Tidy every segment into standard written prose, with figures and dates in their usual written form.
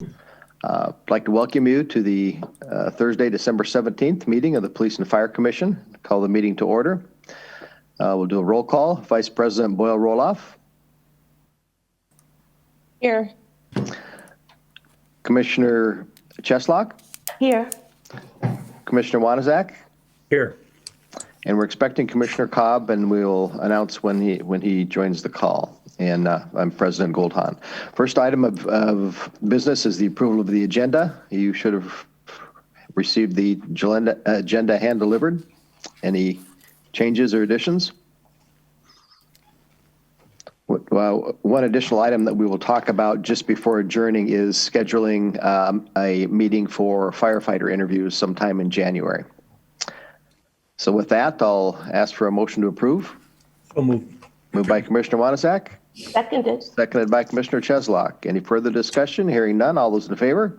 I'd like to welcome you to the Thursday, December 17th meeting of the Police and Fire Commission. Call the meeting to order. We'll do a roll call. Vice President Boyle Roloff. Here. Commissioner Cheslock. Here. Commissioner Wanizak. Here. And we're expecting Commissioner Cobb, and we'll announce when he joins the call. And I'm President Goldhahn. First item of business is the approval of the agenda. You should have received the agenda hand delivered. Any changes or additions? One additional item that we will talk about just before adjourning is scheduling a meeting for firefighter interviews sometime in January. So with that, I'll ask for a motion to approve. So moved. Moved by Commissioner Wanizak. Seconded. Seconded by Commissioner Cheslock. Any further discussion? Hearing none. All those in favor?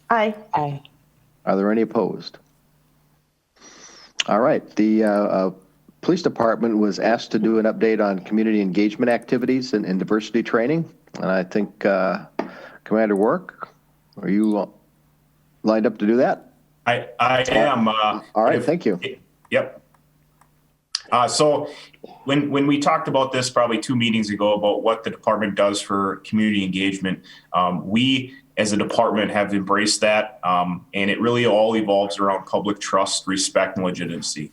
Aye. Aye. Are there any opposed? All right. The police department was asked to do an update on community engagement activities and diversity training. And I think Commander Work, are you lined up to do that? I am. All right. Thank you. Yep. So when we talked about this probably 2 meetings ago about what the department does for community engagement, we as a department have embraced that, and it really all evolves around public trust, respect, and legitimacy.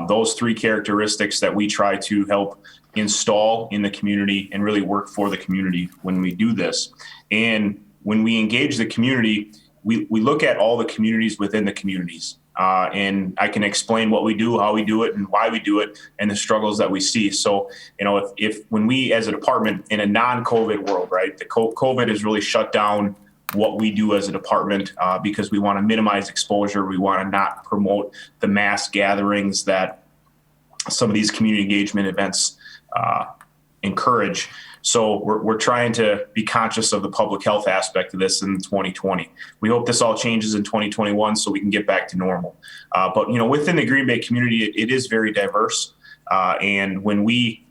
Those 3 characteristics that we try to help install in the community and really work for the community when we do this. And when we engage the community, we look at all the communities within the communities. And I can explain what we do, how we do it, and why we do it, and the struggles that we see. So, if when we as a department in a non-COVID world, right, the COVID has really shut down what we do as a department because we want to minimize exposure. We want to not promote the mass gatherings that some of these community engagement events encourage. So we're trying to be conscious of the public health aspect of this in 2020. We hope this all changes in 2021 so we can get back to normal. But within the Green Bay community, it is very diverse. And when we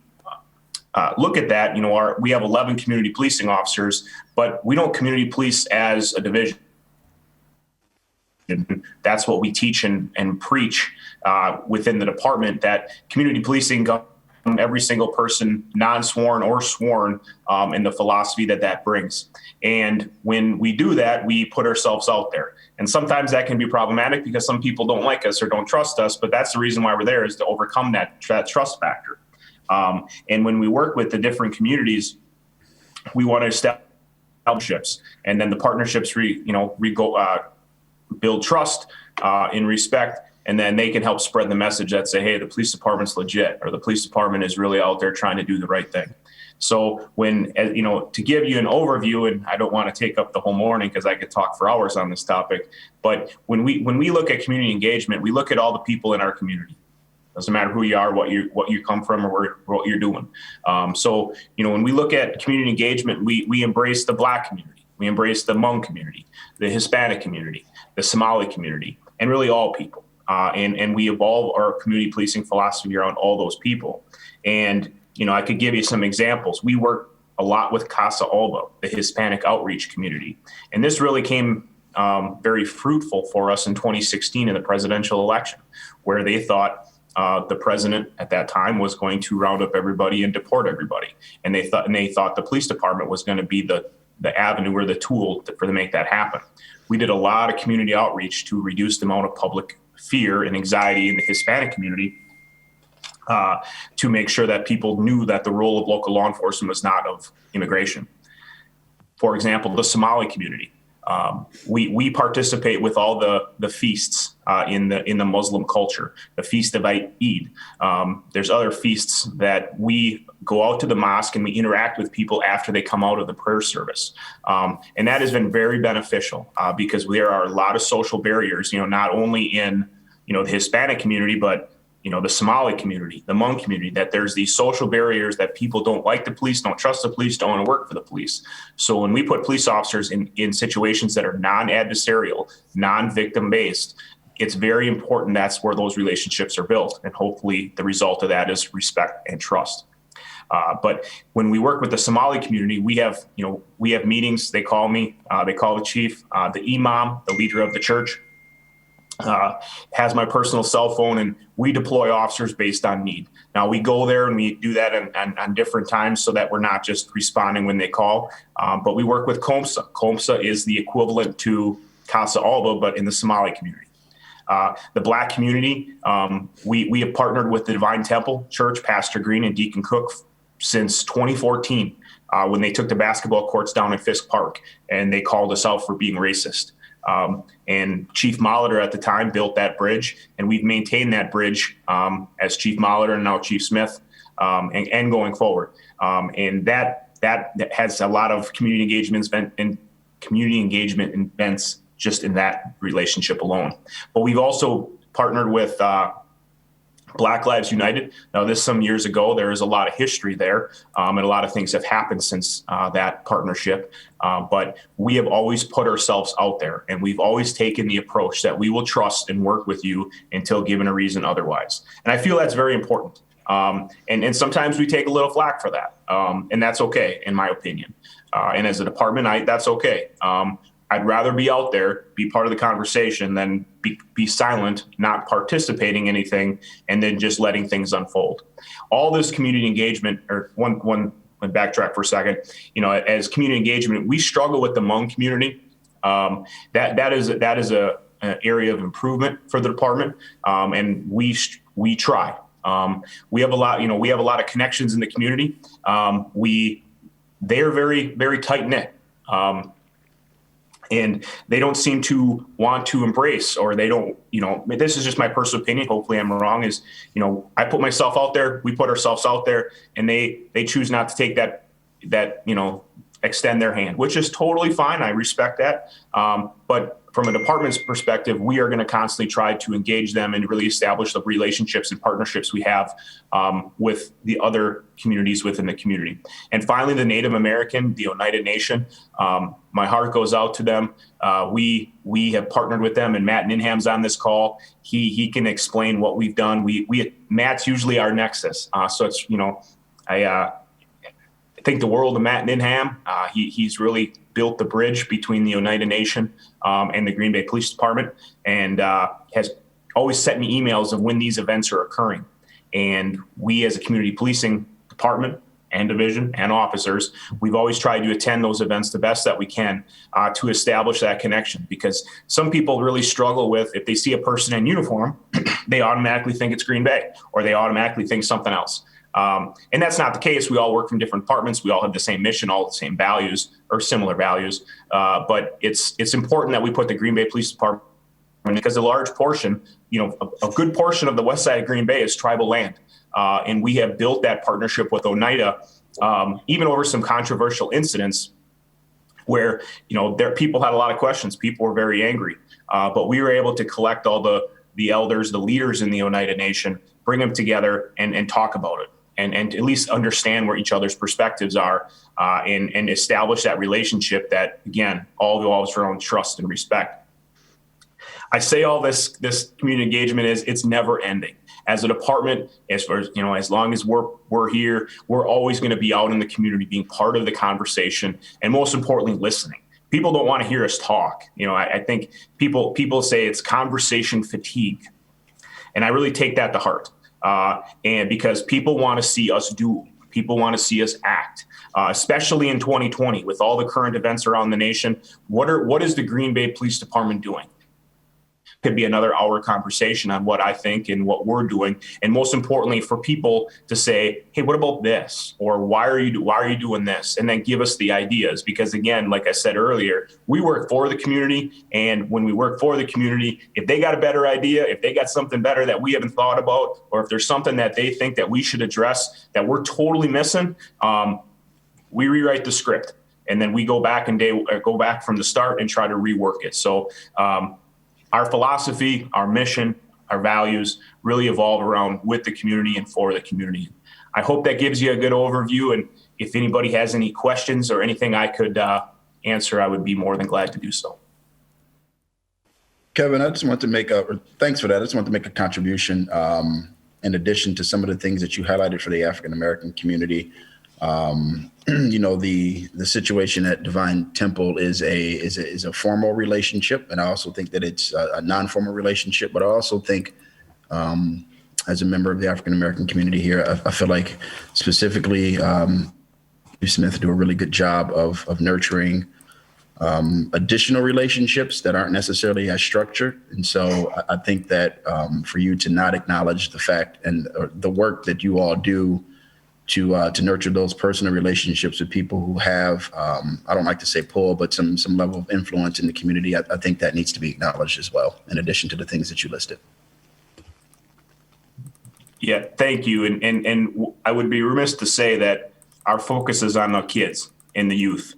look at that, we have 11 community policing officers, but we don't community police as a division. That's what we teach and preach within the department, that community policing every single person, non-sworn or sworn, and the philosophy that brings. And when we do that, we put ourselves out there. And sometimes that can be problematic because some people don't like us or don't trust us, but that's the reason why we're there, is to overcome that trust factor. And when we work with the different communities, we want to establish partnerships, and then the partnerships build trust and respect. And then they can help spread the message that say, hey, the police department's legit, or the police department is really out there trying to do the right thing. So to give you an overview, and I don't want to take up the whole morning because I could talk for hours on this topic, but when we look at community engagement, we look at all the people in our community. Doesn't matter who you are, what you come from, or what you're doing. So when we look at community engagement, we embrace the Black community, we embrace the Hmong community, the Hispanic community, the Somali community, and really all people. And we evolve our community policing philosophy around all those people. And, I could give you some examples. We work a lot with Casa Alba, the Hispanic outreach community. And this really came very fruitful for us in 2016 in the presidential election, where they thought the president at that time was going to round up everybody and deport everybody. And they thought the police department was going to be the avenue or the tool to make that happen. We did a lot of community outreach to reduce the amount of public fear and anxiety in the Hispanic community, to make sure that people knew that the role of local law enforcement was not of immigration. For example, the Somali community. We participate with all the feasts in the Muslim culture, the Feast of Eid. There's other feasts that we go out to the mosque and we interact with people after they come out of the prayer service. And that has been very beneficial because there are a lot of social barriers, not only in, the Hispanic community, but the Somali community, the Hmong community, that there's these social barriers that people don't like the police, don't trust the police, don't want to work for the police. So when we put police officers in situations that are non-adversarial, non-victim based, it's very important that's where those relationships are built. And hopefully the result of that is respect and trust. But when we work with the Somali community, we have meetings. They call me, they call the chief, the imam, the leader of the church, has my personal cell phone, and we deploy officers based on need. Now we go there and we do that on different times so that we're not just responding when they call, but we work with COMSA. COMSA is the equivalent to Casa Alba, but in the Somali community. The Black community, we have partnered with the Divine Temple Church, Pastor Green and Deacon Cook, since 2014, when they took the basketball courts down in Fisk Park and they called us out for being racist. And Chief Molitor at the time built that bridge, and we've maintained that bridge as Chief Molitor and now Chief Smith, and going forward. And that has a lot of community engagement events just in that relationship alone. But we've also partnered with Black Lives United. Now, this some years ago, there is a lot of history there, and a lot of things have happened since that partnership. But we have always put ourselves out there, and we've always taken the approach that we will trust and work with you until given a reason otherwise. And I feel that's very important. And sometimes we take a little flack for that, and that's okay, in my opinion. And as a department, that's okay. I'd rather be out there, be part of the conversation than be silent, not participating in anything, and then just letting things unfold. All this community engagement, or one backtrack for a second, as community engagement, we struggle with the Hmong community. That is an area of improvement for the department, and we try. We have a lot of connections in the community. They're very, very tight knit. And they don't seem to want to embrace, or they don't, this is just my personal opinion. Hopefully I'm wrong, I put myself out there, we put ourselves out there, and they choose not to take that, extend their hand, which is totally fine. I respect that. But from a department's perspective, we are going to constantly try to engage them and really establish the relationships and partnerships we have with the other communities within the community. And finally, the Native American, the Oneida Nation, my heart goes out to them. We have partnered with them, and Matt Ninham's on this call. He can explain what we've done. Matt's usually our nexus. So it's, I think the world of Matt Ninham. He's really built the bridge between the Oneida Nation and the Green Bay Police Department, and has always sent me emails of when these events are occurring. And we, as a community policing department and division and officers, we've always tried to attend those events the best that we can to establish that connection, because some people really struggle with, if they see a person in uniform, they automatically think it's Green Bay, or they automatically think something else. And that's not the case. We all work from different departments. We all have the same mission, all the same values or similar values. But it's important that we put the Green Bay Police Department, because a large portion, a good portion of the west side of Green Bay is tribal land. And we have built that partnership with Oneida, even over some controversial incidents where, people had a lot of questions. People were very angry. But we were able to collect all the elders, the leaders in the Oneida Nation, bring them together and talk about it. And at least understand where each other's perspectives are, and establish that relationship that, again, all involves around trust and respect. I say all this community engagement it's never ending. As a department, as far as, as long as we're here, we're always going to be out in the community, being part of the conversation, and most importantly, listening. People don't want to hear us talk. I think people say it's conversation fatigue, and I really take that to heart. And because people want to see us do, people want to see us act, especially in 2020 with all the current events around the nation. What is the Green Bay Police Department doing? Could be another hour conversation on what I think and what we're doing. And most importantly, for people to say, hey, what about this? Or why are you doing this? And then give us the ideas. Because again, like I said earlier, we work for the community. And when we work for the community, if they got a better idea, if they got something better that we haven't thought about, or if there's something that they think that we should address that we're totally missing, we rewrite the script. And then we go back from the start and try to rework it. So, our philosophy, our mission, our values really evolve around with the community and for the community. I hope that gives you a good overview. And if anybody has any questions or anything I could answer, I would be more than glad to do so. Kevin, I just want to thanks for that. I just want to make a contribution. in addition to some of the things that you highlighted for the African American community, the situation at Divine Temple is a formal relationship, and I also think that it's a non-formal relationship. But I also think, as a member of the African American community here, I feel like specifically Smith do a really good job of nurturing additional relationships that aren't necessarily as structured. And so I think that for you to not acknowledge the fact and the work that you all do to nurture those personal relationships with people who have, I don't like to say pull, but some level of influence in the community, I think that needs to be acknowledged as well, in addition to the things that you listed. Yeah, thank you. And I would be remiss to say that our focus is on the kids and the youth.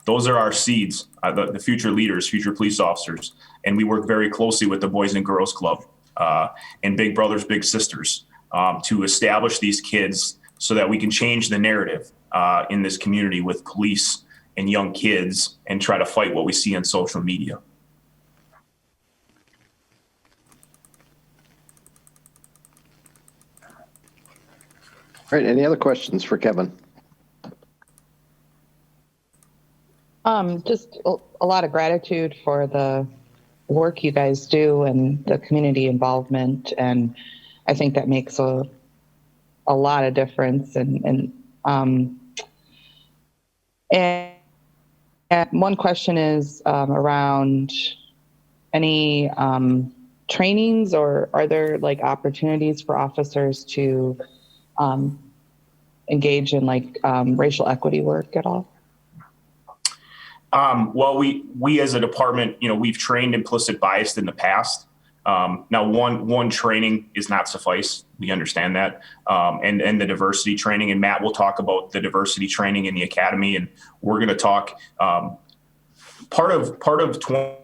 Those are our seeds, the future leaders, future police officers. And we work very closely with the Boys and Girls Club and Big Brothers, Big Sisters to establish these kids so that we can change the narrative in this community with police and young kids and try to fight what we see on social media. All right, any other questions for Kevin? Just a lot of gratitude for the work you guys do and the community involvement. And I think that makes a lot of difference. And one question is around any trainings, or are there like opportunities for officers to engage in like racial equity work at all? Well, we as a department, we've trained implicit bias in the past. Now, one training is not suffice. We understand that, and the diversity training. And Matt will talk about the diversity training in the academy, and we're going to talk part of 2020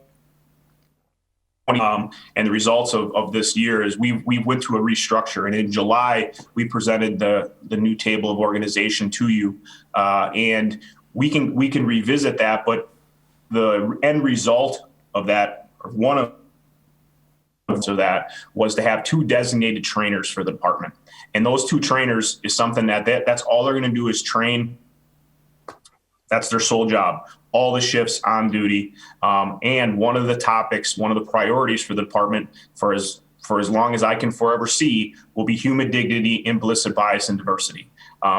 and the results of this year is we went through a restructure, and in July we presented the new table of organization to you, and we can revisit that, but the end result of that, or one of that, was to have 2 designated trainers for the department. And those 2 trainers is something that's all they're going to do is train. That's their sole job, all the shifts on duty. And one of the topics, one of the priorities for the department for as long as I can forever see will be human dignity, implicit bias, and diversity.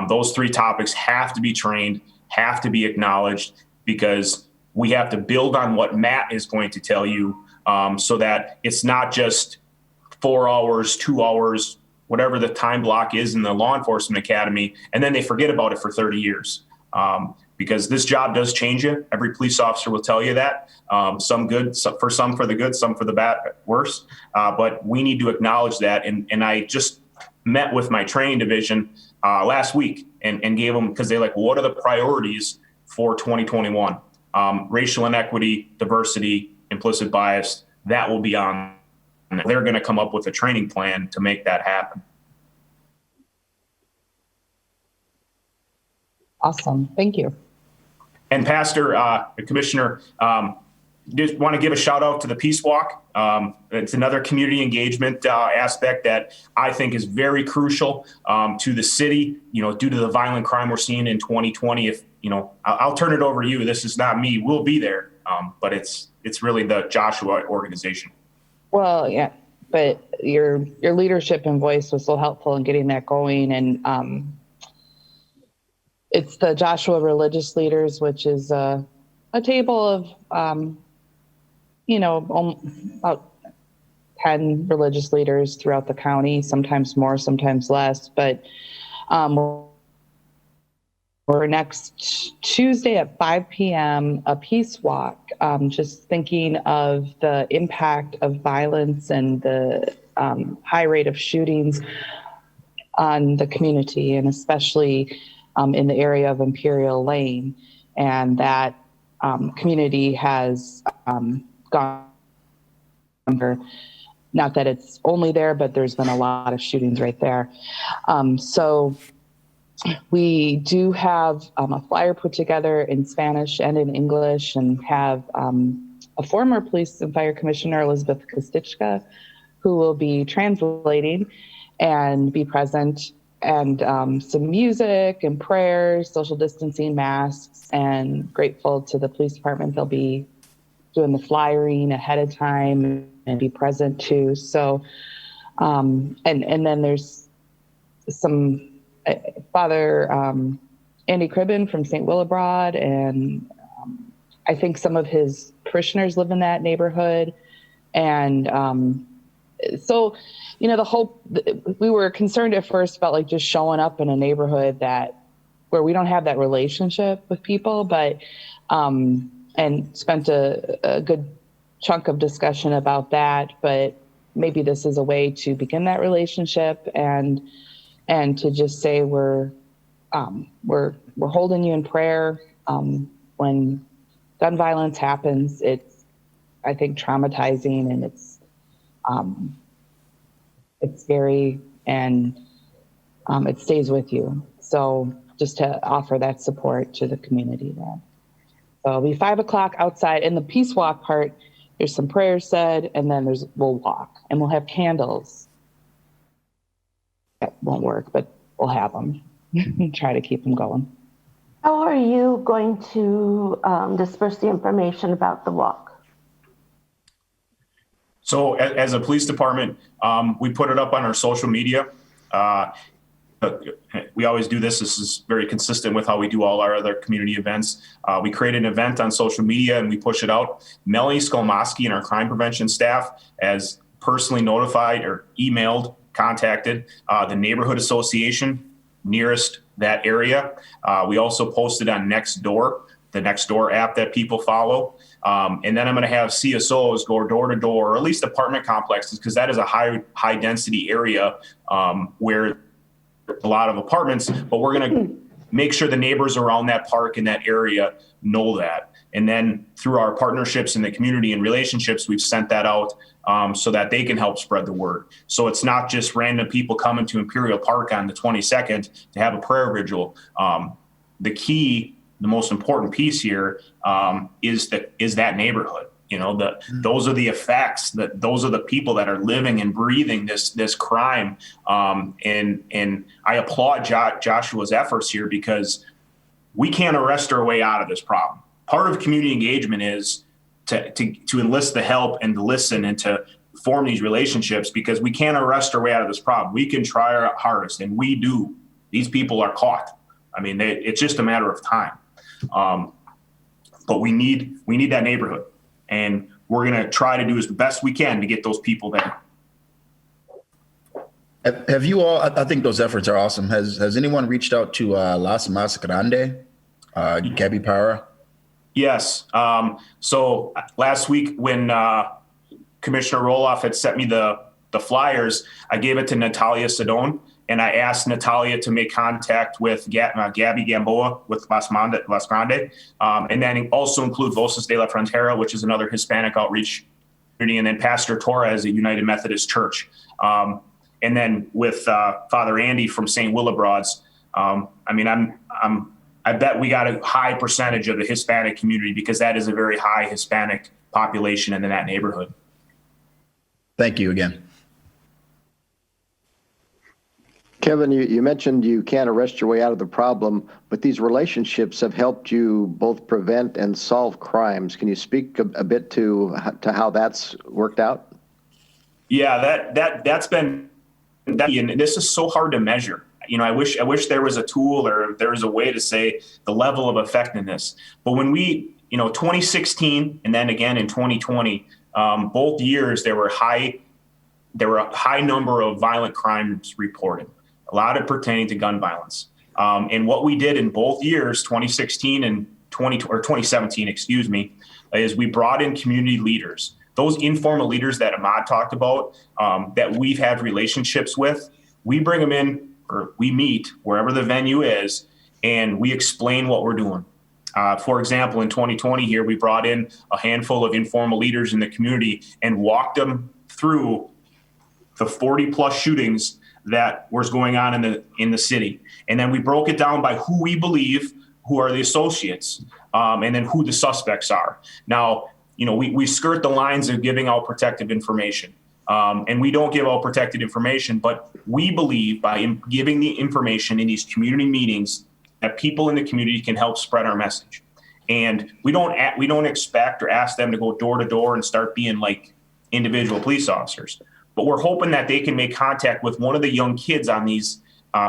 Those 3 topics have to be trained, have to be acknowledged, because we have to build on what Matt is going to tell you, so that it's not just 4 hours, 2 hours, whatever the time block is in the law enforcement academy, and then they forget about it for 30 years. Because this job does change you. Every police officer will tell you that. Some good, some for the good, some for the bad, worse. But we need to acknowledge that. And I just met with my training division last week and gave them, because they're like, well, what are the priorities for 2021? Racial inequity, diversity, implicit bias, that will be on. They're going to come up with a training plan to make that happen. Awesome. Thank you. And Pastor, Commissioner, just want to give a shout out to the Peace Walk. It's another community engagement aspect that I think is very crucial to the city, due to the violent crime we're seeing in 2020. If, I'll turn it over to you. This is not me. We'll be there. But it's really the Joshua organization. Well, yeah, but your leadership and voice was so helpful in getting that going. And it's the Joshua Religious Leaders, which is a table of, about 10 religious leaders throughout the county, sometimes more, sometimes less. But we're next Tuesday at 5 p.m., a peace walk, just thinking of the impact of violence and the high rate of shootings on the community, and especially in the area of Imperial Lane. And that community has gone under, not that it's only there, but there's been a lot of shootings right there. So we do have a flyer put together in Spanish and in English, and have a former police and fire commissioner, Elizabeth Kostichka, who will be translating. and be present, and some music and prayers, social distancing, masks, and grateful to the police department. They'll be doing the flyering ahead of time and be present too. So, and then there's some Father Andy Cribben from St. Willibrod, and I think some of his parishioners live in that neighborhood. And so, you know, the hope, we were concerned at first about like just showing up in a neighborhood where we don't have that relationship with people, but and spent a good chunk of discussion about that. But maybe this is a way to begin that relationship and to just say we're holding you in prayer. When gun violence happens, it's, I think, traumatizing, and it's scary, and it stays with you. So just to offer that support to the community there. So it'll be 5 o'clock outside. In the Peace Walk part, there's some prayers said, and then we'll walk, and we'll have candles. That won't work, but we'll have them. Try to keep them going. How are you going to disperse the information about the walk? So as a police department, we put it up on our social media. We always do this. This is very consistent with how we do all our other community events. We create an event on social media and we push it out. Melanie Skolmoski and our crime prevention staff has personally notified or emailed, contacted the neighborhood association nearest that area. We also posted on Nextdoor, the Nextdoor app that people follow. And then I'm going to have CSOs go door to door, or at least apartment complexes, because that is a high density area where a lot of apartments, but we're going to make sure the neighbors around that park in that area know that. And then through our partnerships in the community and relationships, we've sent that out so that they can help spread the word. So it's not just random people coming to Imperial Park on the 22nd to have a prayer vigil. The key, the most important piece here is that neighborhood. You know, those are the effects, those are the people that are living and breathing this crime. And I applaud Joshua's efforts here, because we can't arrest our way out of this problem. Part of community engagement is to enlist the help and to listen and to form these relationships, because we can't arrest our way out of this problem. We can try our hardest, and we do. These people are caught. I mean, it's just a matter of time. But we need that neighborhood. And we're going to try to do as best we can to get those people there. Have you all, I think those efforts are awesome. Has anyone reached out to Las Mas Grande, Gabby Para? Yes. So last week when Commissioner Roloff had sent me the flyers, I gave it to Natalia Sedone. And I asked Natalia to make contact with Gabby Gamboa with Las Grande, and then also include Voces de la Frontera, which is another Hispanic outreach community, and then Pastor Torres at United Methodist Church. And then with Father Andy from St. Willibrod's. I mean, I bet we got a high percentage of the Hispanic community, because that is a very high Hispanic population in that neighborhood. Thank you again. Kevin, you mentioned you can't arrest your way out of the problem, but these relationships have helped you both prevent and solve crimes. Can you speak a bit to how that's worked out? Yeah, that's been, and this is so hard to measure. You know, I wish there was a tool or there was a way to say the level of effectiveness. But when 2016 and then again in 2020, both years there were a high number of violent crimes reported. A lot of pertaining to gun violence. And what we did in both years, 2016 and 2017, excuse me, is we brought in community leaders. Those informal leaders that Ahmad talked about, that we've had relationships with, we bring them in, or we meet wherever the venue is, and we explain what we're doing. For example, in 2020 here, we brought in a handful of informal leaders in the community and walked them through the 40 plus shootings that was going on in the city. And then we broke it down by who we believe, who are the associates, and then who the suspects are. Now, you know, we skirt the lines of giving out protective information. And we don't give out protected information, but we believe by giving the information in these community meetings that people in the community can help spread our message. And we don't expect or ask them to go door to door and start being like individual police officers, but we're hoping that they can make contact with one of the young kids on these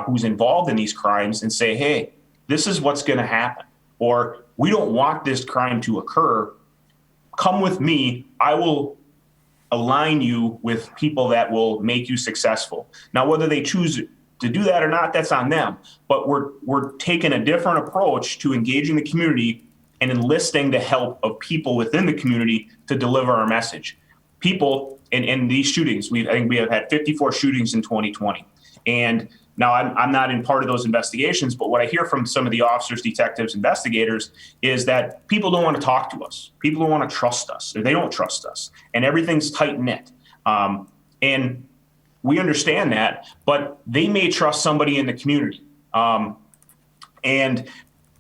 who's involved in these crimes and say, hey, this is what's going to happen, or we don't want this crime to occur. Come with me. I will align you with people that will make you successful. Now, whether they choose to do that or not, that's on them. But we're taking a different approach to engaging the community and enlisting the help of people within the community to deliver our message. People in these shootings, I think we have had 54 shootings in 2020. And now I'm not in part of those investigations, but what I hear from some of the officers, detectives, investigators is that people don't want to talk to us. People don't want to trust us, or they don't trust us, and everything's tight knit. And we understand that, but they may trust somebody in the community. And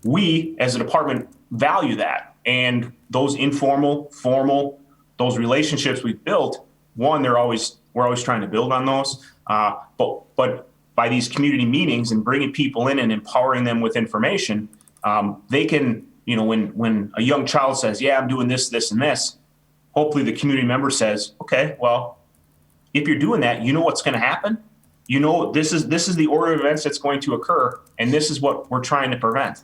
we as a department value that. And those informal, formal, those relationships we've built, we're always trying to build on those. But by these community meetings and bringing people in and empowering them with information, they can, when a young child says, yeah, I'm doing this, this, and this, hopefully the community member says, okay, well, if you're doing that, you know what's going to happen. This is the order of events that's going to occur, and this is what we're trying to prevent.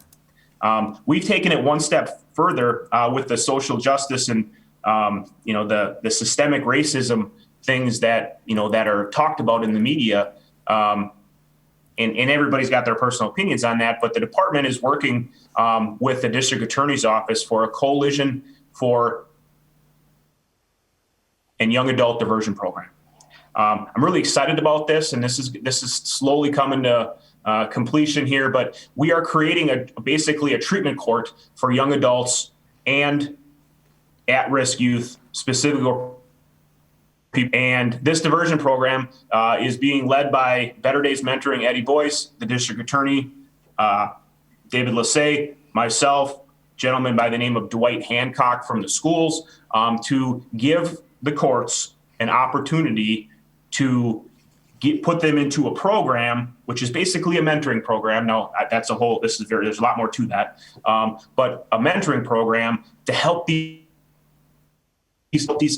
We've taken it one step further with the social justice and the systemic racism things that that are talked about in the media. And everybody's got their personal opinions on that, but the department is working with the district attorney's office for a coalition for a young adult diversion program. I'm really excited about this, and this is slowly coming to completion here. But we are creating basically a treatment court for young adults and at-risk youth, specifically. And this diversion program is being led by Better Days Mentoring, Eddie Boyce, the district attorney, David Lassay, myself, gentleman by the name of Dwight Hancock from the schools, to give the courts an opportunity to put them into a program, which is basically a mentoring program. Now, that's there's a lot more to that, but a mentoring program to help these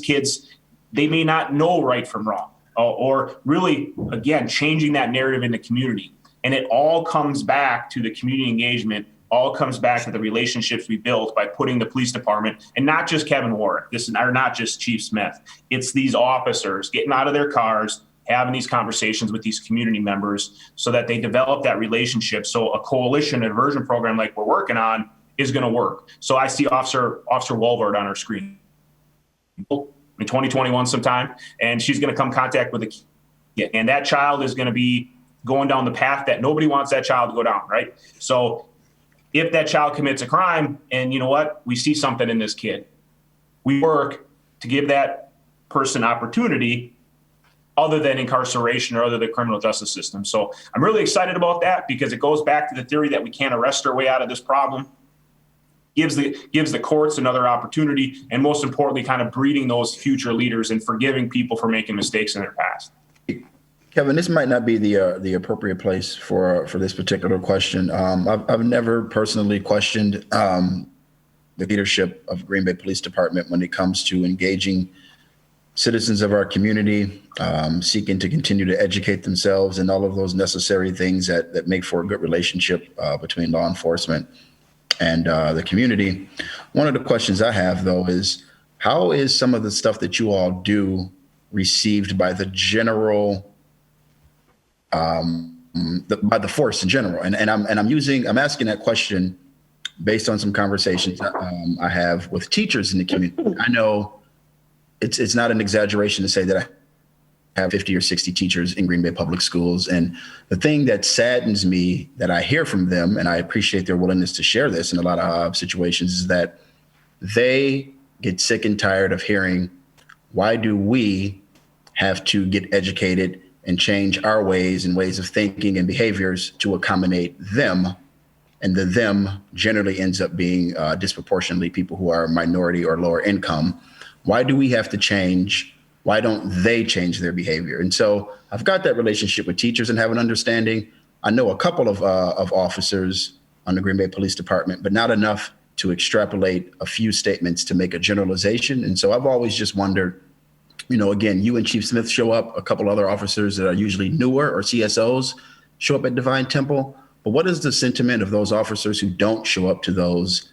kids. They may not know right from wrong, or really, again, changing that narrative in the community. And it all comes back to the community engagement, all comes back to the relationships we built by putting the police department, and not just Kevin Warwick, or not just Chief Smith. It's these officers getting out of their cars, having these conversations with these community members so that they develop that relationship. So a coalition, a diversion program like we're working on is going to work. So I see Officer Walvard on our screen in 2021 sometime, and she's going to come contact with a kid, and that child is going to be going down the path that nobody wants that child to go down, right? So if that child commits a crime, and you know what, we see something in this kid, we work to give that person opportunity other than incarceration or other than the criminal justice system. So I'm really excited about that, because it goes back to the theory that we can't arrest our way out of this problem. Gives the courts another opportunity, and most importantly, kind of breeding those future leaders and forgiving people for making mistakes in their past. Kevin, this might not be the appropriate place for this particular question. I've never personally questioned the leadership of Green Bay Police Department when it comes to engaging citizens of our community, seeking to continue to educate themselves, and all of those necessary things that make for a good relationship between law enforcement and the community. One of the questions I have, though, is how is some of the stuff that you all do received by the general, by the force in general? And I'm asking that question based on some conversations I have with teachers in the community. I know it's not an exaggeration to say that I have 50 or 60 teachers in Green Bay Public Schools. And the thing that saddens me that I hear from them, and I appreciate their willingness to share this in a lot of situations, is that they get sick and tired of hearing, why do we have to get educated and change our ways and ways of thinking and behaviors to accommodate them? And the them generally ends up being disproportionately people who are minority or lower income. Why do we have to change Why don't they change their behavior? And so I've got that relationship with teachers and have an understanding. I know a couple of officers on the Green Bay Police Department, but not enough to extrapolate a few statements to make a generalization. And so I've always just wondered, again, you and Chief Smith show up, a couple other officers that are usually newer or CSOs show up at Divine Temple. But what is the sentiment of those officers who don't show up to those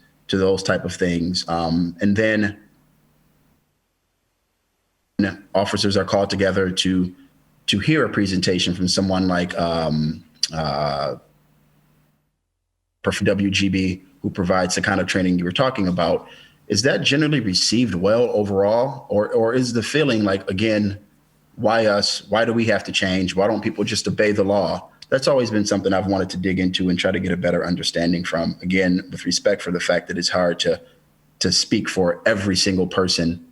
type of things? And then officers are called together to hear a presentation from someone like WGB, who provides the kind of training you were talking about. Is that generally received well overall? Or is the feeling like, again, why us? Why do we have to change? Why don't people just obey the law? That's always been something I've wanted to dig into and try to get a better understanding from, again, with respect for the fact that it's hard to speak for every single person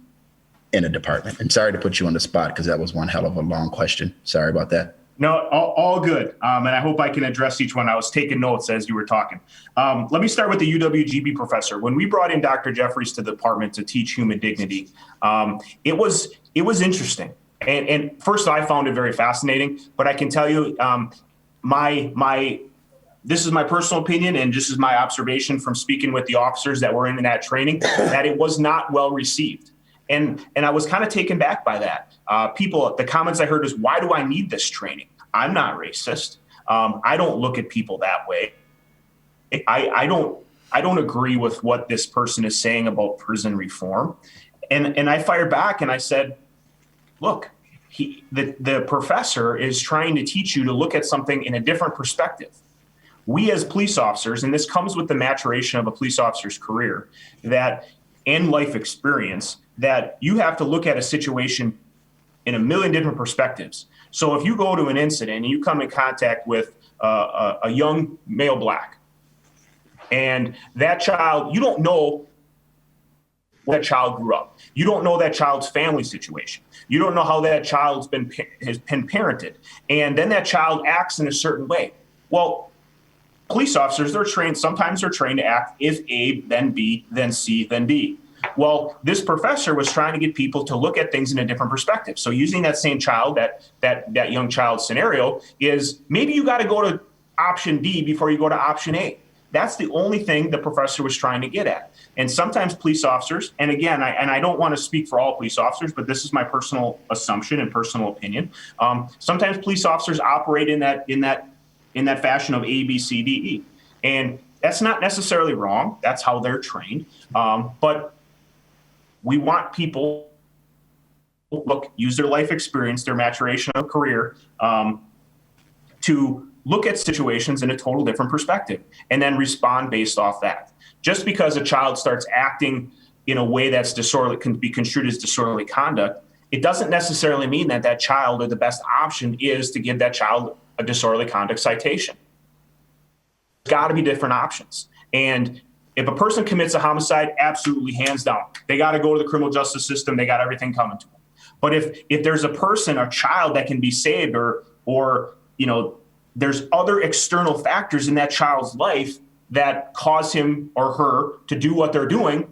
in a department. And sorry to put you on the spot, because that was one hell of a long question. Sorry about that. No, all good. And I hope I can address each one. I was taking notes as you were talking. Let me start with the UWGB professor. When we brought in Dr. Jeffries to the department to teach human dignity, it was interesting. And first, I found it very fascinating. But I can tell you, this is my personal opinion, and this is my observation from speaking with the officers that were in that training, that it was not well received. And I was kind of taken back by that. The comments I heard is, why do I need this training? I'm not racist. I don't look at people that way. I don't agree with what this person is saying about prison reform. And I fired back and I said, look, the professor is trying to teach you to look at something in a different perspective. We as police officers, and this comes with the maturation of a police officer's career, and life experience, that you have to look at a situation in a million different perspectives. So if you go to an incident and you come in contact with a young male Black, and that child, you don't know where that child grew up. You don't know that child's family situation. You don't know how that child's has been parented. And then that child acts in a certain way. Well, police officers, sometimes they're trained to act if A, then B, then C, then D. Well, this professor was trying to get people to look at things in a different perspective. So using that same child, that young child scenario, is maybe you got to go to option D before you go to option A. That's the only thing the professor was trying to get at. And sometimes police officers, and again, I don't want to speak for all police officers, but this is my personal assumption and personal opinion. Sometimes police officers operate in that fashion of A, B, C, D, E. And that's not necessarily wrong. That's how they're trained. But we want people use their life experience, their maturation of career, to look at situations in a total different perspective and then respond based off that. Just because a child starts acting in a way that's disorderly, can be construed as disorderly conduct, it doesn't necessarily mean that child, or the best option, is to give that child a disorderly conduct citation. There's got to be different options. And if a person commits a homicide, absolutely, hands down, they got to go to the criminal justice system. They got everything coming to them. But if there's a child that can be saved, or there's other external factors in that child's life that cause him or her to do what they're doing,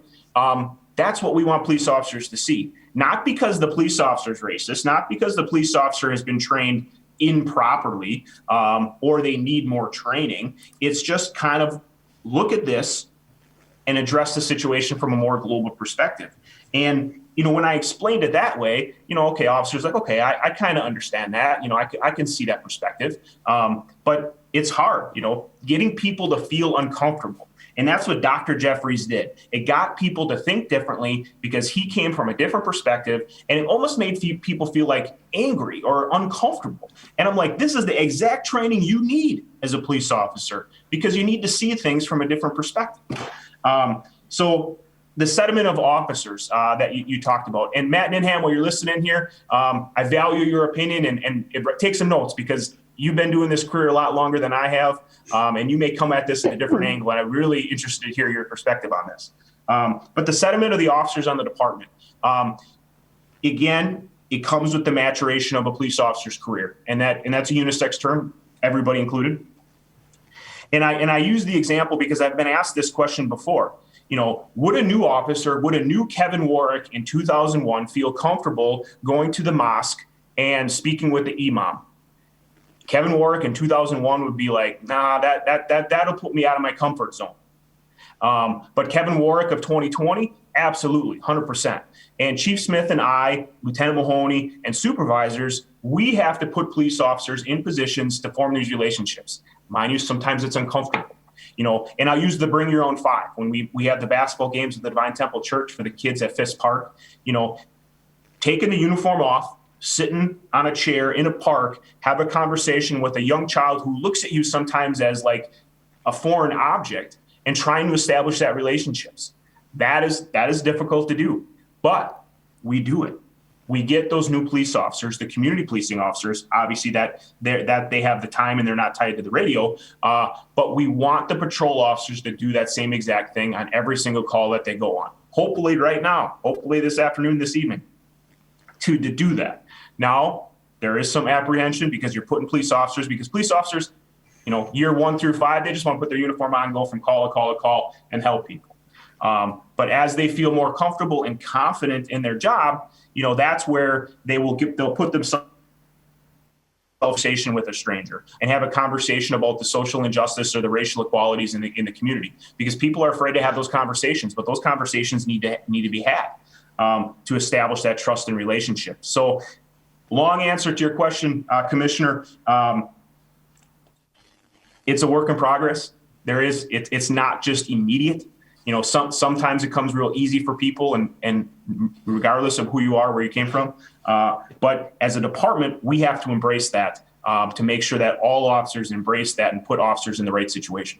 that's what we want police officers to see. Not because the police officer is racist, not because the police officer has been trained improperly, or they need more training. It's just kind of look at this and address the situation from a more global perspective. And, when I explained it that way, okay, officers like, okay, I kind of understand that, I can see that perspective. But it's hard, getting people to feel uncomfortable. And that's what Dr. Jeffries did. It got people to think differently because he came from a different perspective, and it almost made people feel like angry or uncomfortable. And I'm like, this is the exact training you need as a police officer, because you need to see things from a different perspective. So the sentiment of officers that you talked about, and Matt Ninham, while you're listening here, I value your opinion, and take some notes, because you've been doing this career a lot longer than I have, and you may come at this at a different angle, and I'm really interested to hear your perspective on this. But the sentiment of the officers on the department, again, it comes with the maturation of a police officer's career, and that's a unisex term, everybody included. And I use the example because I've been asked this question before. would a new officer, would a new Kevin Warwick in 2001 feel comfortable going to the mosque and speaking with the imam? Kevin Warwick in 2001 would be like, nah, that'll put me out of my comfort zone. But Kevin Warwick of 2020, absolutely, 100%. And Chief Smith and I, Lieutenant Mahoney, and supervisors, we have to put police officers in positions to form these relationships. Mind you, sometimes it's uncomfortable. And I'll use the bring your own five. When we have the basketball games at the Divine Temple Church for the kids at Fisk Park, taking the uniform off, sitting on a chair in a park, have a conversation with a young child who looks at you sometimes as like a foreign object and trying to establish that relationships. That is difficult to do, but we do it. We get those new police officers, the community policing officers, obviously that they have the time and they're not tied to the radio. But we want the patrol officers to do that same exact thing on every single call that they go on. Hopefully right now, hopefully this afternoon, this evening, to do that. Now, there is some apprehension because you're putting police officers, year 1 through 5, they just want to put their uniform on, go from call to call to call and help people. But as they feel more comfortable and confident in their job, that's where they'll put themselves in a conversation with a stranger and have a conversation about the social injustice or the racial inequalities in the community, because people are afraid to have those conversations, but those conversations need to be had to establish that trust and relationship. So, long answer to your question, Commissioner. It's a work in progress. It's not just immediate. Sometimes it comes real easy for people and regardless of who you are, where you came from. But as a department, we have to embrace that to make sure that all officers embrace that and put officers in the right situation.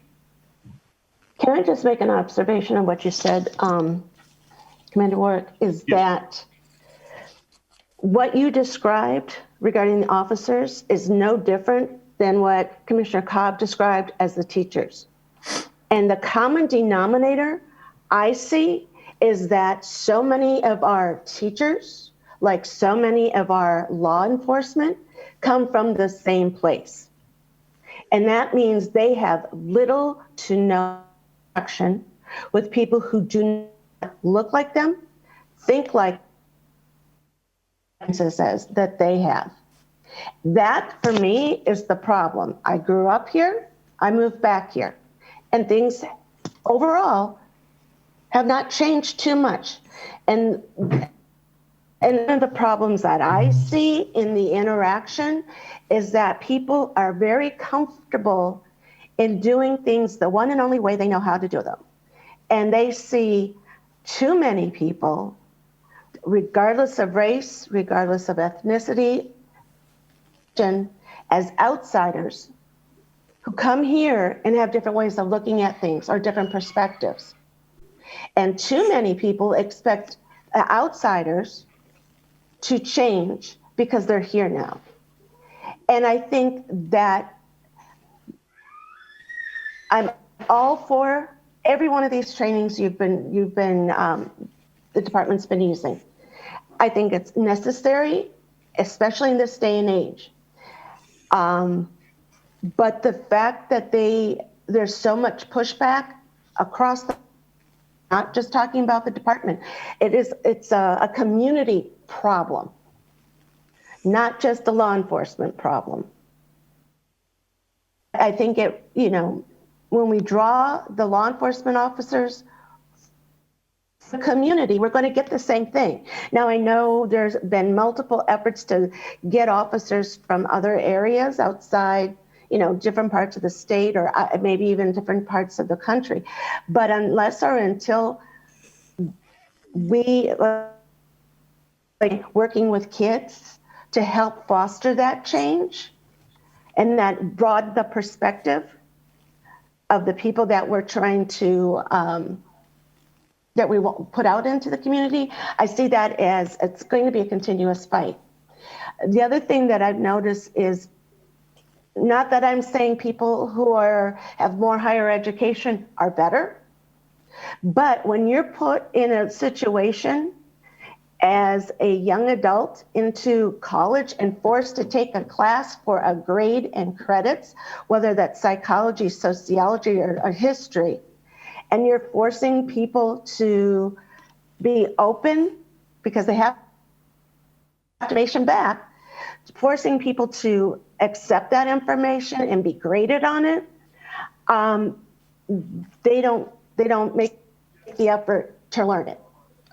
Can I just make an observation on what you said, Commander Warwick, is that what you described regarding the officers is no different than what Commissioner Cobb described as the teachers. And the common denominator I see is that so many of our teachers, like so many of our law enforcement, come from the same place. And that means they have little to no interaction with people who do not look like them, think like says that they have. That, for me, is the problem. I grew up here. I moved back here. And things overall have not changed too much. And one of the problems that I see in the interaction is that people are very comfortable in doing things the one and only way they know how to do them. And they see too many people, regardless of race, regardless of ethnicity, as outsiders who come here and have different ways of looking at things or different perspectives. And too many people expect outsiders to change because they're here now. And I think that I'm all for every one of these trainings the department's been using. I think it's necessary, especially in this day and age. But the fact that there's so much pushback across not just talking about the department, it's a community problem, not just a law enforcement problem. I think when we draw the law enforcement officers, the community, we're going to get the same thing. Now, I know there's been multiple efforts to get officers from other areas outside, different parts of the state or maybe even different parts of the country. But unless or until we working with kids to help foster that change and that broaden the perspective of the people that we're trying to that we will put out into the community, I see that as it's going to be a continuous fight. The other thing that I've noticed is, not that I'm saying people who have more higher education are better, but when you're put in a situation as a young adult into college and forced to take a class for a grade and credits, whether that's psychology, sociology, or history, and you're forcing people to be open because they have information back, forcing people to accept that information and be graded on it, they don't make the effort to learn it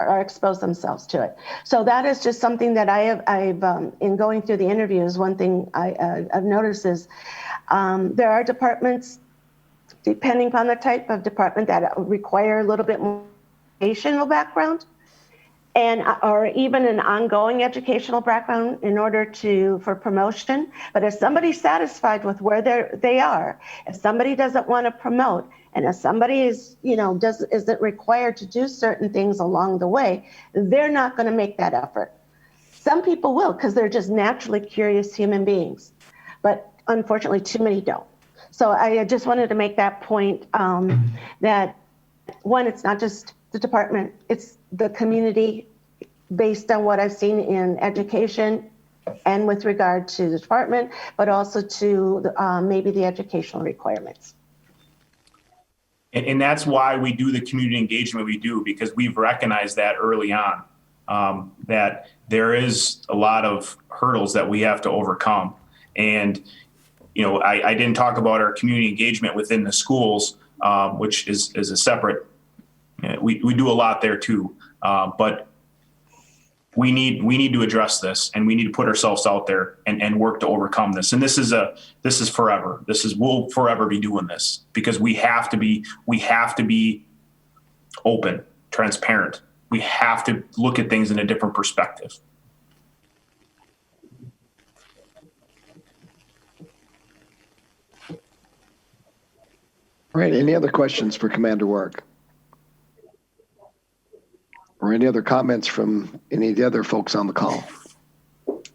or expose themselves to it. So that is just something that I've in going through the interviews, one thing I've noticed is there are departments, depending upon the type of department, that require a little bit more educational background and or even an ongoing educational background in order for promotion. But if somebody's satisfied with where they are, if somebody doesn't want to promote, and if somebody is, isn't required to do certain things along the way, they're not going to make that effort. Some people will because they're just naturally curious human beings, but unfortunately too many don't. So I just wanted to make that point, that one, it's not just the department, it's the community based on what I've seen in education and with regard to the department, but also to maybe the educational requirements. And that's why we do the community engagement we do, because we've recognized that early on, that there is a lot of hurdles that we have to overcome. And, I didn't talk about our community engagement within the schools, which is a separate, we do a lot there too. But we need to address this, and we need to put ourselves out there and work to overcome this. And this is forever. We'll forever be doing this because we have to be open, transparent. We have to look at things in a different perspective. All right, any other questions for Commander Work? Or any other comments from any of the other folks on the call? All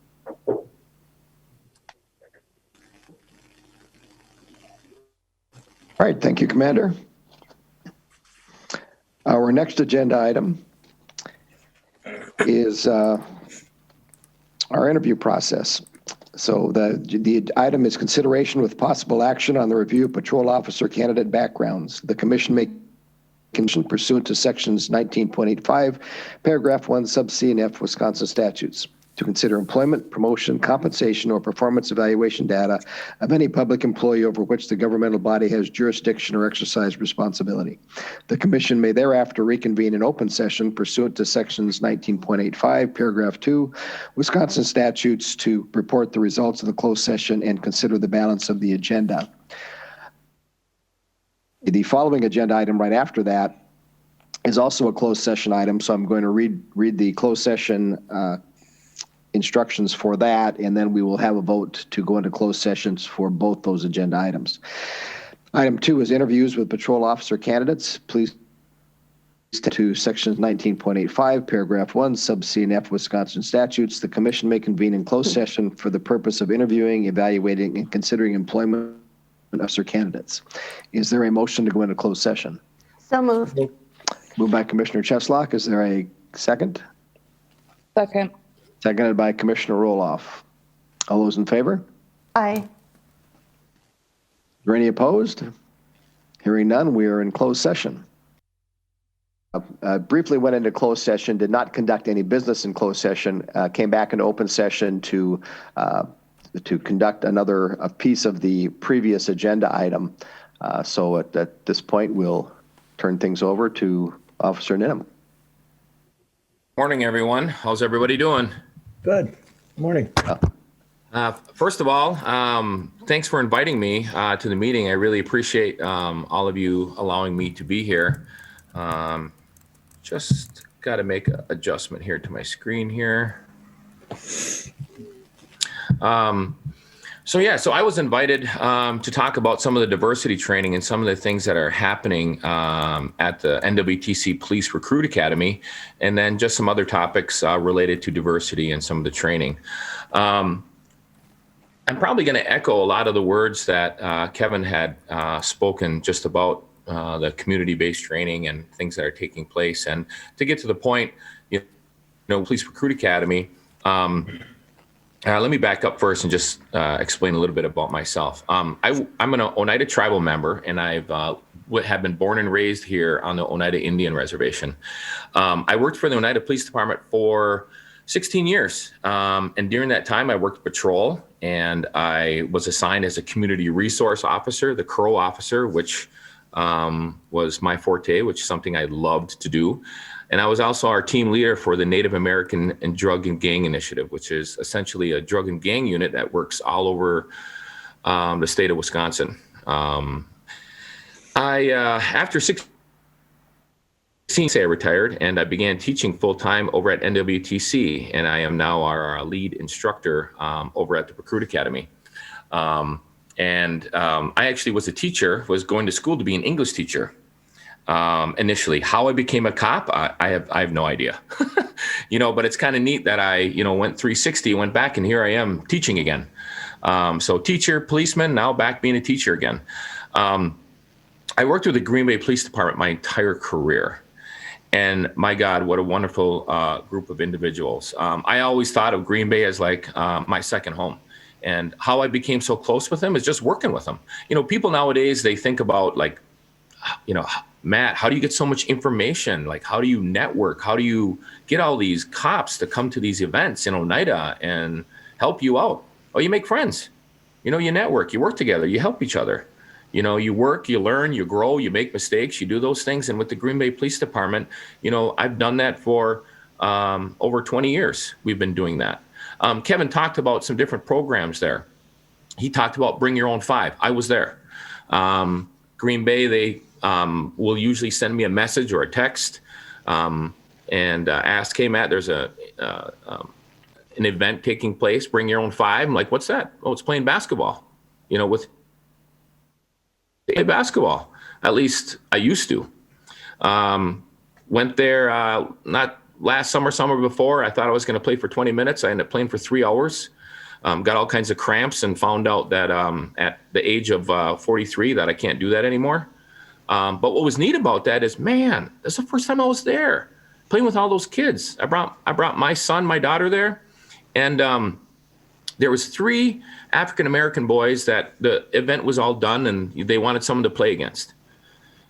right, thank you, Commander. Our next agenda item is our interview process. So the item is consideration with possible action on the review of patrol officer candidate backgrounds. The commission may pursuant to sections 19.85, paragraph 1, sub C and F Wisconsin statutes to consider employment, promotion, compensation, or performance evaluation data of any public employee over which the governmental body has jurisdiction or exercise responsibility. The commission may thereafter reconvene in open session pursuant to sections 19.85, paragraph 2, Wisconsin statutes to report the results of the closed session and consider the balance of the agenda. The following agenda item right after that is also a closed session item, so I'm going to read the closed session instructions for that, and then we will have a vote to go into closed sessions for both those agenda items. Item 2 is interviews with patrol officer candidates. Please to sections 19.85, paragraph 1, sub C and F Wisconsin statutes. The commission may convene in closed session for the purpose of interviewing, evaluating, and considering employment officer candidates. Is there a motion to go into closed session? So moved. Moved by Commissioner Cheslock. Is there a second? Second. Seconded by Commissioner Roloff. All those in favor? Aye. Are there any opposed? Hearing none, we are in closed session. Briefly went into closed session, did not conduct any business in closed session, came back into open session to conduct another piece of the previous agenda item. So at this point, we'll turn things over to Officer Ninham. Morning, everyone. How's everybody doing? Good. Morning. First of all, thanks for inviting me to the meeting. I really appreciate all of you allowing me to be here. Just got to make an adjustment here to my screen here. So I was invited to talk about some of the diversity training and some of the things that are happening at the NWTC Police Recruit Academy, and then just some other topics related to diversity and some of the training. I'm probably going to echo a lot of the words that Kevin had spoken just about the community-based training and things that are taking place. And to get to the point, Police Recruit Academy, Let me back up first and just explain a little bit about myself. I'm an Oneida tribal member, and have been born and raised here on the Oneida Indian Reservation. I worked for the Oneida Police Department for 16 years. And during that time, I worked patrol, and I was assigned as a community resource officer, the CRO officer, which was my forte, which is something I loved to do. And I was also our team leader for the Native American and Drug and Gang Initiative, which is essentially a drug and gang unit that works all over the state of Wisconsin. After 16, I retired, and I began teaching full-time over at NWTC, and I am now our lead instructor over at the Recruit Academy. I actually was a teacher, was going to school to be an English teacher. Initially, how I became a cop, I have no idea, but it's kind of neat that I, went 360, went back, and here I am teaching again. So teacher, policeman, now back being a teacher again. I worked with the Green Bay Police Department my entire career, and my God, what a wonderful group of individuals. I always thought of Green Bay as like my second home. And how I became so close with them is just working with them. People nowadays, they think about like, Matt, how do you get so much information? Like, how do you network? How do you get all these cops to come to these events in Oneida and help you out? Oh, you make friends. You network, you work together, you help each other. You work, you learn, you grow, you make mistakes, you do those things. And with the Green Bay Police Department, I've done that for over 20 years. We've been doing that. Kevin talked about some different programs there. He talked about Bring Your Own 5. I was there. Green Bay, they will usually send me a message or a text and ask, hey, Matt, there's an event taking place, Bring Your Own 5. I'm like, what's that? Oh, it's playing basketball, with basketball. At least I used to. Went there not last summer before. I thought I was going to play for 20 minutes. I ended up playing for 3 hours. Got all kinds of cramps and found out that at the age of 43 that I can't do that anymore. But what was neat about that is, man, that's the first time I was there playing with all those kids. I brought my son, my daughter there, and there was 3 African-American boys that the event was all done and they wanted someone to play against.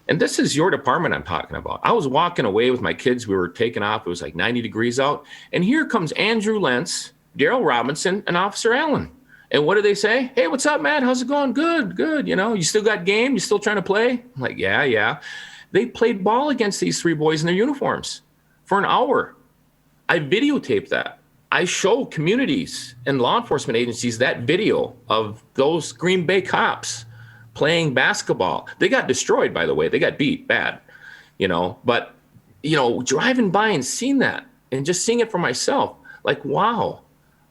And this is your department I'm talking about. I was walking away with my kids. We were taking off. It was like 90 degrees out. And here comes Andrew Lentz, Daryl Robinson, and Officer Allen. And what do they say? Hey, what's up, Matt? How's it going? Good. You still got game? You still trying to play? I'm like, yeah. They played ball against these 3 boys in their uniforms for an hour. I videotaped that. I show communities and law enforcement agencies that video of those Green Bay cops playing basketball. They got destroyed, by the way. They got beat bad, but, driving by and seeing that and just seeing it for myself, like, wow,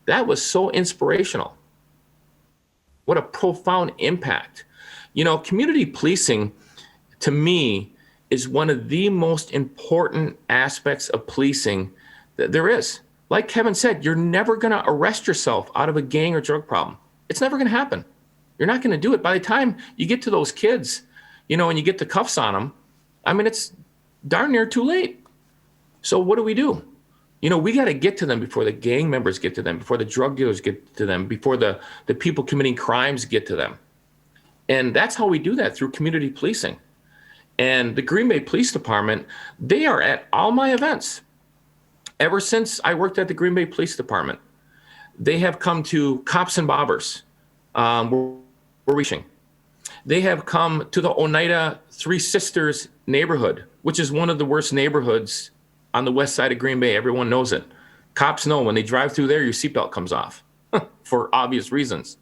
that was so inspirational. What a profound impact. Community policing, to me, is one of the most important aspects of policing that there is. Like Kevin said, you're never going to arrest yourself out of a gang or drug problem. It's never going to happen. You're not going to do it. By the time you get to those kids, and you get the cuffs on them, it's darn near too late. So what do? We got to get to them before the gang members get to them, before the drug dealers get to them, before the people committing crimes get to them. And that's how we do that, through community policing. And the Green Bay Police Department, they are at all my events. Ever since I worked at the Green Bay Police Department, they have come to Cops and Bobbers. We're reaching. They have come to the Oneida Three Sisters neighborhood, which is one of the worst neighborhoods on the west side of Green Bay. Everyone knows it. Cops know when they drive through there, your seatbelt comes off for obvious reasons.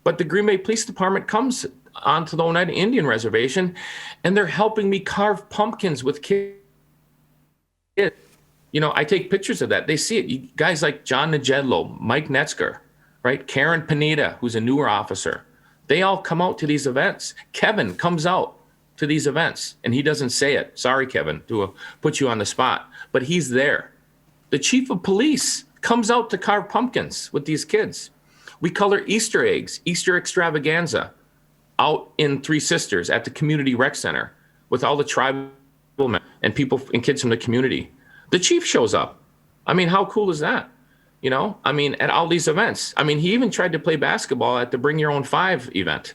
But the Green Bay Police Department comes onto the Oneida Indian Reservation, and they're helping me carve pumpkins with kids. I take pictures of that. They see it. Guys like John Najedlo, Mike Netzger, right? Karen Panetta, who's a newer officer. They all come out to these events. Kevin comes out to these events, and he doesn't say it. Sorry, Kevin, to put you on the spot, but he's there. The chief of police comes out to carve pumpkins with these kids. We color Easter eggs, Easter extravaganza, out in Three Sisters at the community rec center with all the tribal men and people and kids from the community. The chief shows up. How cool is that? I mean, at all these events. I mean, he even tried to play basketball at the Bring Your Own Five event,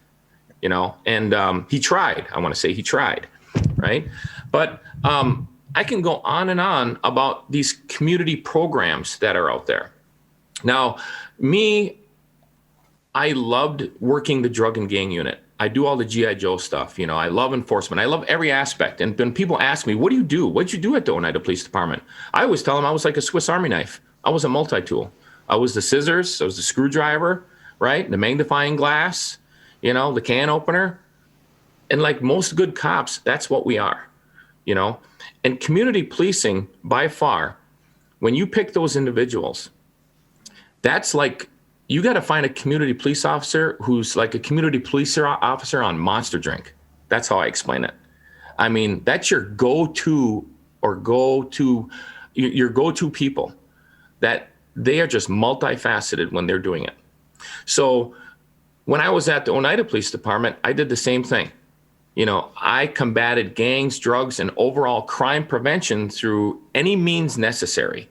and he tried. I want to say he tried, right? But I can go on and on about these community programs that are out there. Now, I loved working the drug and gang unit. I do all the G.I. Joe stuff. I love enforcement. I love every aspect. And when people ask me, what do you do? What'd you do at the Oneida Police Department? I always tell them I was like a Swiss Army knife. I was a multi-tool. I was the scissors. I was the screwdriver, right? The magnifying glass, the can opener. And like most good cops, that's what we are, And community policing, by far, when you pick those individuals, that's like, you got to find a community police officer who's like a community police officer on Monster Drink. That's how I explain it. I mean, that's your go-to people, that they are just multifaceted when they're doing it. So when I was at the Oneida Police Department, I did the same thing. I combated gangs, drugs, and overall crime prevention through any means necessary.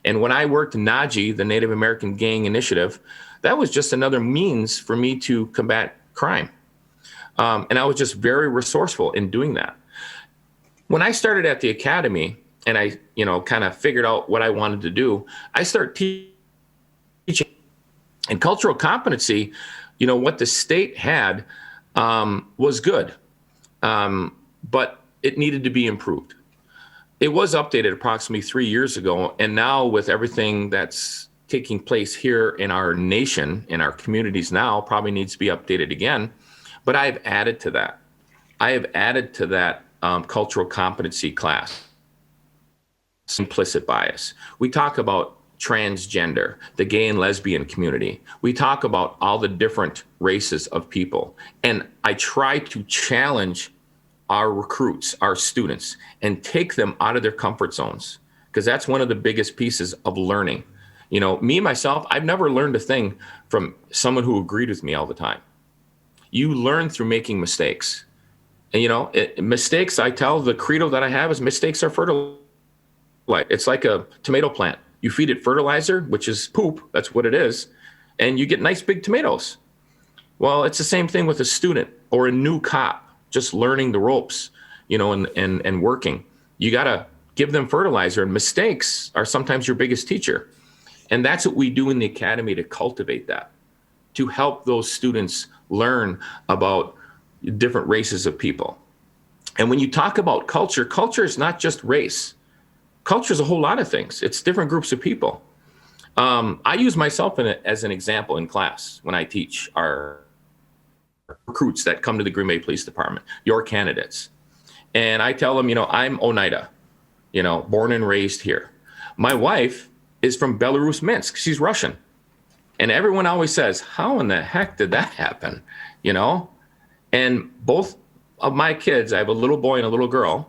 And when I worked NAGI, the Native American Gang Initiative, that was just another means for me to combat crime. And I was just very resourceful in doing that. When I started at the academy and I, kind of figured out what I wanted to do, I started teaching. And cultural competency, what the state had was good, but it needed to be improved. It was updated approximately 3 years ago. And now with everything that's taking place here in our nation, in our communities now, probably needs to be updated again. But I've added to that. Cultural competency class. Implicit bias. We talk about transgender, the gay and lesbian community. We talk about all the different races of people. And I try to challenge our recruits, our students, and take them out of their comfort zones, because that's one of the biggest pieces of learning. Myself, I've never learned a thing from someone who agreed with me all the time. You learn through making mistakes. And, mistakes, I tell the credo that I have is mistakes are fertilizer. It's like a tomato plant. You feed it fertilizer, which is poop, that's what it is, and you get nice big tomatoes. Well, it's the same thing with a student or a new cop, just learning the ropes, and working. You got to give them fertilizer, and mistakes are sometimes your biggest teacher. And that's what we do in the academy to cultivate that, to help those students learn about different races of people. And when you talk about culture, culture is not just race. Culture is a whole lot of things. It's different groups of people. I use myself as an example in class when I teach our recruits that come to the Green Bay Police Department, your candidates. And I tell them, I'm Oneida, born and raised here. My wife is from Belarus, Minsk. She's Russian. And everyone always says, how in the heck did that happen? And both of my kids, I have a little boy and a little girl,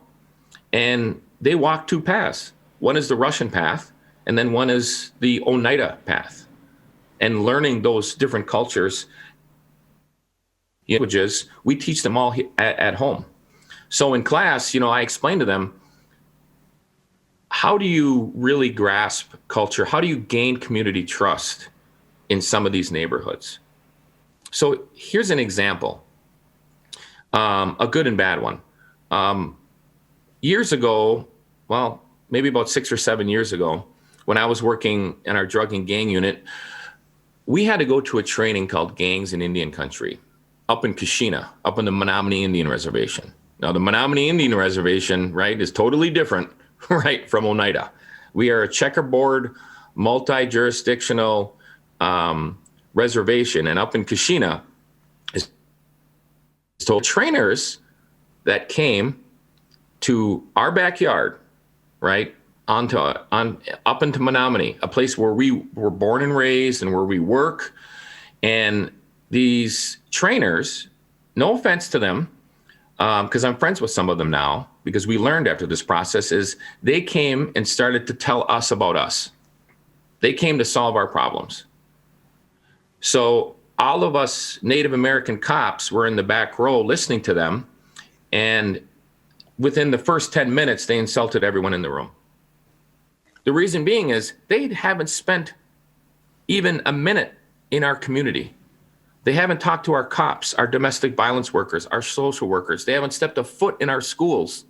and they walk two paths. One is the Russian path, and then one is the Oneida path. And learning those different cultures, languages, we teach them all at home. So in class, I explain to them, how do you really grasp culture? How do you gain community trust in some of these neighborhoods? So here's an example, a good and bad one. Years ago, well, maybe about 6 or 7 years ago, when I was working in our drug and gang unit, we had to go to a training called Gangs in Indian Country up in Kashina, up in the Menominee Indian Reservation. Now, the Menominee Indian Reservation, right, is totally different, right, from Oneida. We are a checkerboard, multi-jurisdictional reservation, and up in Kashina is told trainers that came to our backyard, right, up into Menominee, a place where we were born and raised and where we work. And these trainers, no offense to them, because I'm friends with some of them now, because we learned after this process, is they came and started to tell us about us. They came to solve our problems. So all of us Native American cops were in the back row listening to them. And within the first 10 minutes, they insulted everyone in the room. The reason being is they haven't spent even a minute in our community. They haven't talked to our cops, our domestic violence workers, our social workers. They haven't stepped a foot in our schools.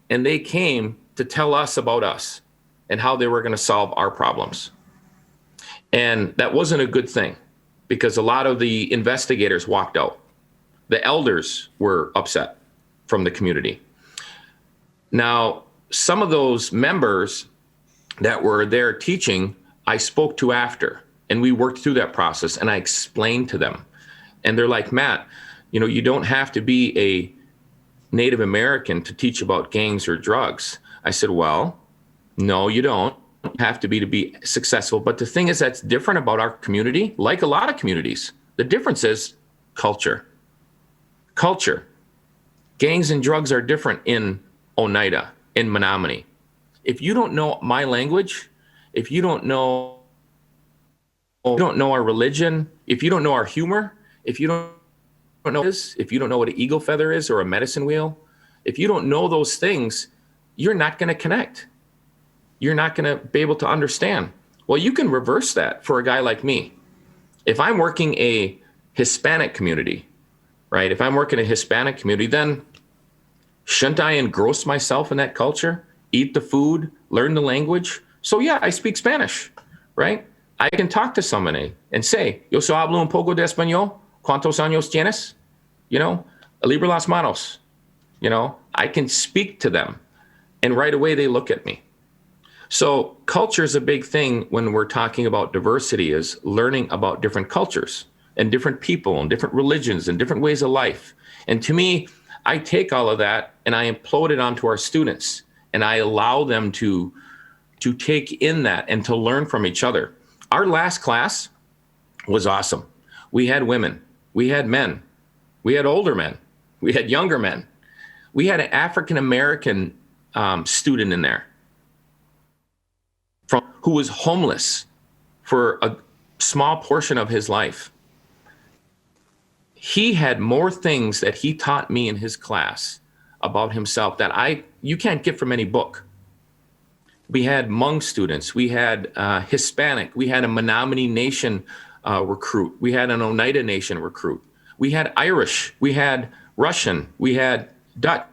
And they came to tell us about us and how they were going to solve our problems. And that wasn't a good thing because a lot of the investigators walked out. The elders were upset from the community. Now, some of those members that were there teaching, I spoke to after, and we worked through that process, and I explained to them. And they're like, Matt, you know, you don't have to be a Native American to teach about gangs or drugs. I said, well, no, you don't have to be successful. But the thing is that's different about our community, like a lot of communities, the difference is culture. Culture. Gangs and drugs are different in Oneida, in Menominee. If you don't know my language, if you don't know our religion, if you don't know our humor, if you don't know this, if you don't know what an eagle feather is or a medicine wheel, if you don't know those things, you're not going to connect. You're not going to be able to understand. Well, you can reverse that for a guy like me. If I'm working a Hispanic community, right? If I'm working a Hispanic community, then shouldn't I engross myself in that culture, eat the food, learn the language? So yeah, I speak Spanish, right? I can talk to somebody and say, yo so hablo un poco de español, ¿cuántos años tienes? You know, libre las manos. You know, I can speak to them and right away they look at me. So culture is a big thing when we're talking about diversity, is learning about different cultures and different people and different religions and different ways of life. And to me, I take all of that and I implode it onto our students and I allow them to take in that and to learn from each other. Our last class was awesome. We had women, we had men, we had older men, we had younger men. We had an African-American student in there who was homeless for a small portion of his life. He had more things that he taught me in his class about himself that you can't get from any book. We had Hmong students, we had Hispanic, we had a Menominee Nation recruit, we had an Oneida Nation recruit, we had Irish, we had Russian, we had Dutch.